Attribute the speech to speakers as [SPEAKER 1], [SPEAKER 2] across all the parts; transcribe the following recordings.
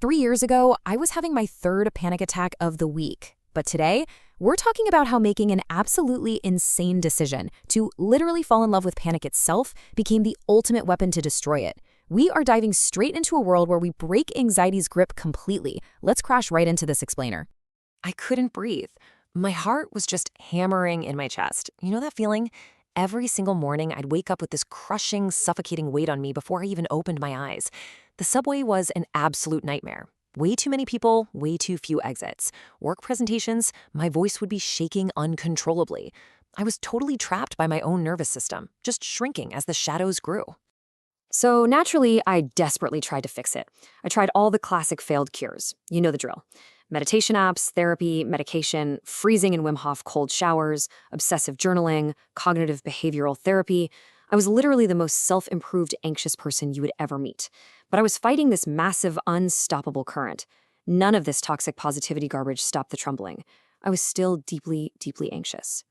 [SPEAKER 1] 3 years ago, I was having my third panic attack of the week. But today, we're talking about how making an absolutely insane decision to literally fall in love with panic itself became the ultimate weapon to destroy it. We are diving straight into a world where we break anxiety's grip completely. Let's crash right into this explainer.
[SPEAKER 2] I couldn't breathe. My heart was just hammering in my chest. You know that feeling? Every single morning, I'd wake up with this crushing, suffocating weight on me before I even opened my eyes. The subway was an absolute nightmare. Way too many people, way too few exits. Work presentations, my voice would be shaking uncontrollably. I was totally trapped by my own nervous system, just shrinking as the shadows grew.
[SPEAKER 1] So naturally, I desperately tried to fix it. I tried all the classic failed cures. You know the drill. Meditation apps, therapy, medication, freezing in Wim Hof cold showers, obsessive journaling, cognitive behavioral therapy. I was literally the most self-improved anxious person you would ever meet. But I was fighting this massive, unstoppable current. None of this toxic positivity garbage stopped the trembling. I was still deeply, deeply anxious.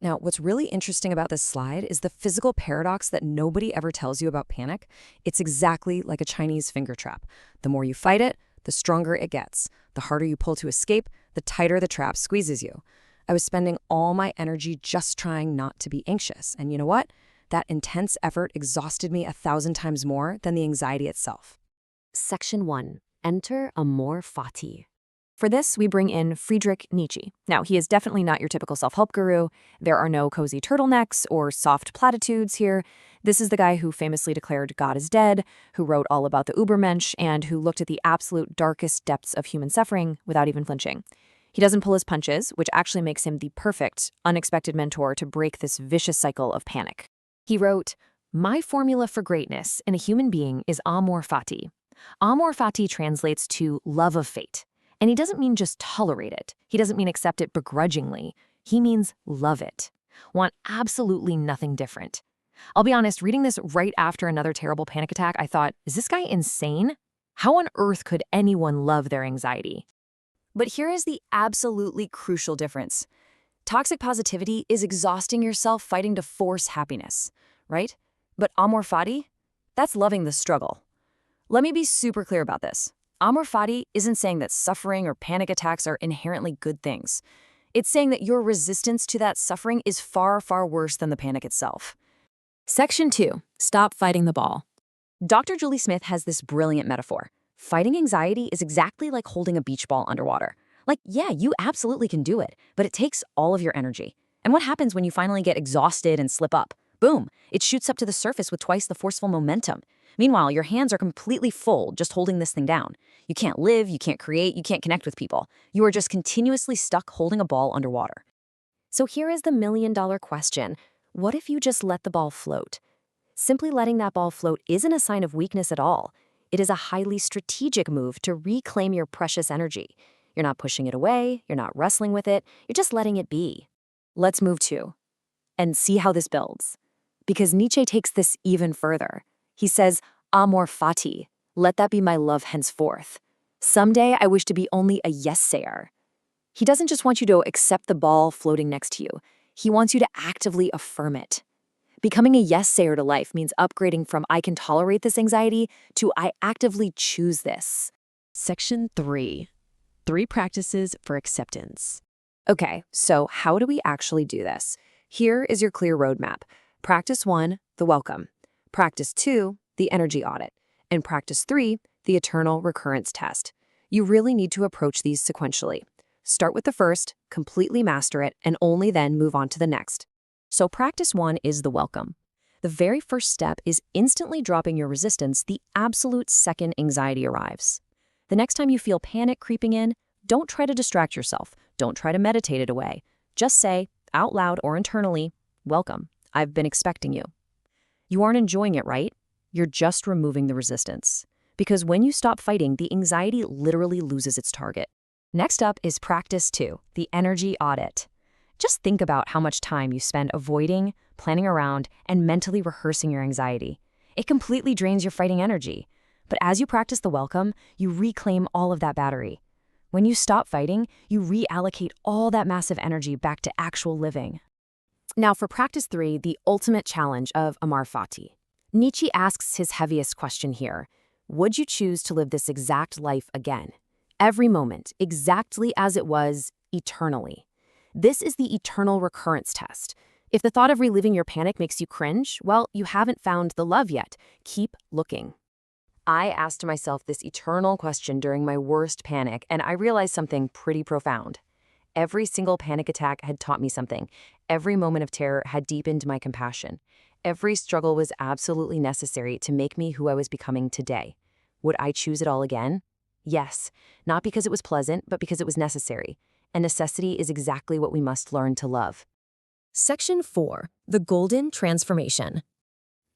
[SPEAKER 2] Now, what's really interesting about this slide is the physical paradox that nobody ever tells you about panic. It's exactly like a Chinese finger trap. The more you fight it, the stronger it gets. The harder you pull to escape, the tighter the trap squeezes you. I was spending all my energy just trying not to be anxious. And you know what? That intense effort exhausted me 1,000 times more than the anxiety itself.
[SPEAKER 1] Section 1. Enter Amor Fati. For this, we bring in Friedrich Nietzsche. Now, he is definitely not your typical self-help guru. There are no cozy turtlenecks or soft platitudes here. This is the guy who famously declared God is dead, who wrote all about the Übermensch, and who looked at the absolute darkest depths of human suffering without even flinching. He doesn't pull his punches, which actually makes him the perfect, unexpected mentor to break this vicious cycle of panic. He wrote, "My formula for greatness in a human being is Amor Fati." Amor Fati translates to love of fate. And he doesn't mean just tolerate it. He doesn't mean accept it begrudgingly. He means love it. Want absolutely nothing different. I'll be honest, reading this right after another terrible panic attack, I thought, is this guy insane? How on earth could anyone love their anxiety? But here is the absolutely crucial difference. Toxic positivity is exhausting yourself fighting to force happiness, right? But Amor Fati, that's loving the struggle. Let me be super clear about this. Amor Fati isn't saying that suffering or panic attacks are inherently good things. It's saying that your resistance to that suffering is far, far worse than the panic itself. Section 2. Stop fighting the ball. Dr. Julie Smith has this brilliant metaphor. Fighting anxiety is exactly like holding a beach ball underwater. Like, yeah, you absolutely can do it, but it takes all of your energy. And what happens when you finally get exhausted and slip up? Boom, it shoots up to the surface with twice the forceful momentum. Meanwhile, your hands are completely full just holding this thing down. You can't live, you can't create, you can't connect with people. You are just continuously stuck holding a ball underwater. So here is the million-dollar question. What if you just let the ball float? Simply letting that ball float isn't a sign of weakness at all. It is a highly strategic move to reclaim your precious energy. You're not pushing it away, you're not wrestling with it, you're just letting it be. Let's move to and see how this builds. Because Nietzsche takes this even further. He says, Amor Fati, let that be my love henceforth. Someday I wish to be only a yes-sayer. He doesn't just want you to accept the ball floating next to you. He wants you to actively affirm it. Becoming a yes-sayer to life means upgrading from I can tolerate this anxiety to I actively choose this.
[SPEAKER 2] Section 3. 3 practices for acceptance.
[SPEAKER 1] Okay, so how do we actually do this? Here is your clear roadmap. Practice 1, the welcome. Practice 2, the energy audit. And practice 3, the eternal recurrence test. You really need to approach these sequentially. Start with the first, completely master it, and only then move on to the next. So practice 1 is the welcome. The very first step is instantly dropping your resistance the absolute second anxiety arrives. The next time you feel panic creeping in, don't try to distract yourself. Don't try to meditate it away. Just say, out loud or internally, welcome, I've been expecting you. You aren't enjoying it, right? You're just removing the resistance. Because when you stop fighting, the anxiety literally loses its target. Next up is practice 2, the energy audit. Just think about how much time you spend avoiding, planning around, and mentally rehearsing your anxiety. It completely drains your fighting energy. But as you practice the welcome, you reclaim all of that battery. When you stop fighting, you reallocate all that massive energy back to actual living. Now for practice 3, the ultimate challenge of Amor Fati. Nietzsche asks his heaviest question here. Would you choose to live this exact life again? Every moment, exactly as it was, eternally. This is the eternal recurrence test. If the thought of reliving your panic makes you cringe, well, you haven't found the love yet. Keep looking.
[SPEAKER 2] I asked myself this eternal question during my worst panic, and I realized something pretty profound. Every single panic attack had taught me something. Every moment of terror had deepened my compassion. Every struggle was absolutely necessary to make me who I was becoming today. Would I choose it all again? Yes, not because it was pleasant, but because it was necessary. And necessity is exactly what we must learn to love.
[SPEAKER 3] Section 4. The Golden Transformation.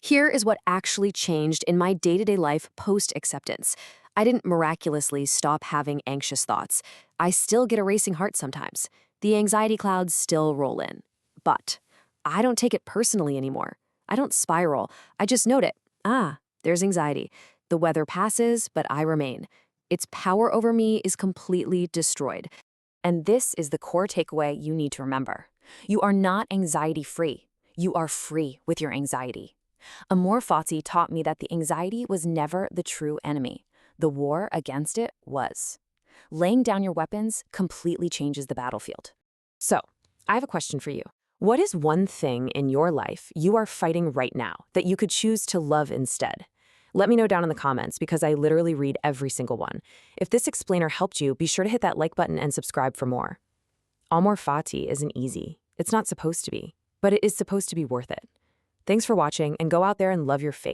[SPEAKER 1] Here is what actually changed in my day-to-day life post-acceptance. I didn't miraculously stop having anxious thoughts. I still get a racing heart sometimes. The anxiety clouds still roll in. But I don't take it personally anymore. I don't spiral. I just note it. There's anxiety. The weather passes, but I remain. Its power over me is completely destroyed. And this is the core takeaway you need to remember. You are not anxiety-free. You are free with your anxiety. Amor Fati taught me that the anxiety was never the true enemy. The war against it was. Laying down your weapons completely changes the battlefield. So, I have a question for you. What is one thing in your life you are fighting right now that you could choose to love instead? Let me know down in the comments because I literally read every single one. If this explainer helped you, be sure to hit that like button and subscribe for more. Amor Fati isn't easy. It's not supposed to be, but it is supposed to be worth it. Thanks for watching, and go out there and love your fate.